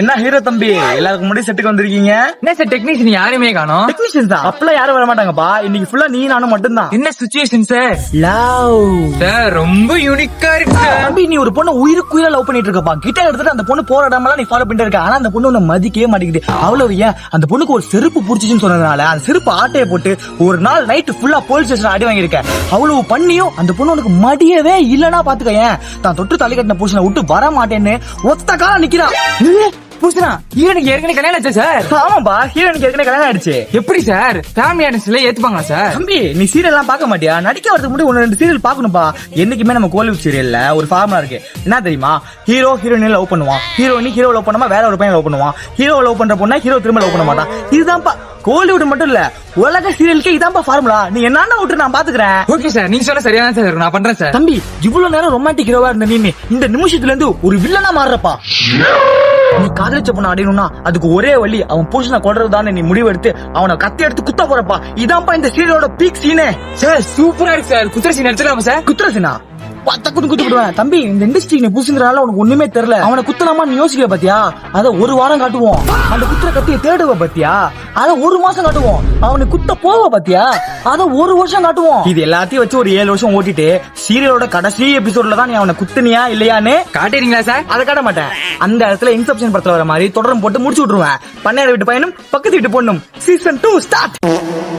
என்ன ஹீரோ தம்பி எல்லாருக்கும் முன்னாடி செட்டுக்கு வந்திருக்கீங்க? என்ன சார் டெக்னீஷியன் யாருமே காணோம். டெக்னீஷியன் தான் அப்பெல்லாம் யாரும் வர மாட்டாங்கப்பா. இன்னைக்கு ஃபுல்லா நீ நானும் மட்டும்தான். என்ன சிச்சுவேஷன் சார்? லவ் சார் ரொம்ப யூனிக்கா இருக்கு சார். தம்பி நீ ஒரு பொண்ணு உயிருக்குயிரா லவ் பண்ணிட்டு இருக்கப்பா. கிட்டார் எடுத்துட்டு அந்த பொண்ணு போற இடமெல்லாம் நீ ஃபாலோ பண்ணிட்டு இருக்க. ஆனா அந்த பொண்ணு உன்னை மதிக்கவே மாட்டேங்குது. அவ்வளவு ஏன் அந்த பொண்ணுக்கு ஒரு செருப்பு புடிச்சிச்சுன்னு சொன்னதுனால அந்த செருப்பு ஆட்டையை போட்டு ஒரு நாள் நைட்டு ஃபுல்லா போலீஸ் ஸ்டேஷன் அடி வாங்கியிருக்க. அவ்வளவு பண்ணியும் அந்த பொண்ணு உனக்கு மடியவே இல்லனா பாத்துக்க. ஏன் தான் தொட்டு தள்ளி கட்டின புருஷனை விட்டு வர மாட்டேன்னு ஒத்த காலம் நிக்கிறா. புருஷனா ஹீரோனுக்கு ஏற்கனவே கல்யாணம் ஆச்சா சார்? ஆமாப்பா ஹீரோனுக்கு ஏற்கனவே கல்யாணம் ஆயிடுச்சு. எப்படி சார் ஃபேமிலி ஆடியன்ஸ்ல ஏத்துப்பாங்களா சார்? தம்பி நீ சீரியல் எல்லாம் பாக்க மாட்டியா? நடிக்க வரதுக்கு முன்னாடி ஒன்னு ரெண்டு சீரியல் பாக்கணும்பா. என்னைக்குமே நம்ம கோலிவுட் சீரியல்ல ஒரு ஃபார்முலா இருக்கு. என்ன தெரியுமா? ஹீரோ ஹீரோயின் லவ் பண்ணுவான், ஹீரோயினி ஹீரோ லவ் பண்ணாம வேற ஒரு பையன் லவ் பண்ணுவான், ஹீரோ லவ் பண்ற பொண்ணா ஹீரோ திரும்ப லவ் பண்ண மாட்டான். இதுதான்ப்பா கோலிவுட் மட்டும் இல்ல உலக சீரியலுக்கே இதான்ப்பா ஃபார்முலா. நீ என்ன விட்டு நான் பாத்துக்கிறேன். ஓகே சார், நீங்க சொன்ன சரியான சார், நான் பண்றேன் சார். தம்பி இவ்வளவு நேரம் ரொமான்டிக் ஹீரோவா இருந்த நீ இந்த நிமிஷத்துல இருந்து ஒரு வில்லனா மாறுறப்பா. நீ காதலிச்ச பொண்ணு அடையணும்னா அதுக்கு ஒரே வழி அவன் புருஷனை கொல்றதுதானே நீ முடிவு எடுத்து அவனை கத்தி எடுத்து குத்த போறப்பா. இதான்ப்பா இந்த சீரியலோட பீக் சீனே. சார் சூப்பரா இருக்கு சார். குத்துற சீன் எடுத்துலாமா சார்? குத்துற சீனா குத்துடுவேன் தம்பி. இந்த இண்டஸ்ட்ரி நீ புதுசுங்கிறனால உனக்கு ஒண்ணுமே தெரியல. அவனை குத்தலாமா நீ யோசிக்க பாத்தியா? அத ஒரு வாரம் காட்டுவோம். அந்த குத்துற கத்தியை தேடுவ பாத்தியா? அத ஒரு மாசம் காட்டுவோம். அவனை குத்த போவ பாத்தியா? அத ஒரு வருஷம் காட்டுவோம். இது எல்லாத்தையும் வச்சு ஒரு 7 வருஷம் ஓட்டிட்டு சீரியலோட கடைசி எபிசோட்ல தான் நீ அவனை குத்துனியா இல்லையான்னு காட்டுறீங்களா சார்? அதை காட்ட மாட்டேன். அந்த இடத்துல இன்செப்ஷன் படத்துல வர மாதிரி தொடரும் போட்டு முடிச்சு விட்டுருவேன். பண்ணையார வீட்டு பையனும் பக்கத்து வீட்டு பொண்ணும் சீசன் 2 ஸ்டார்ட்.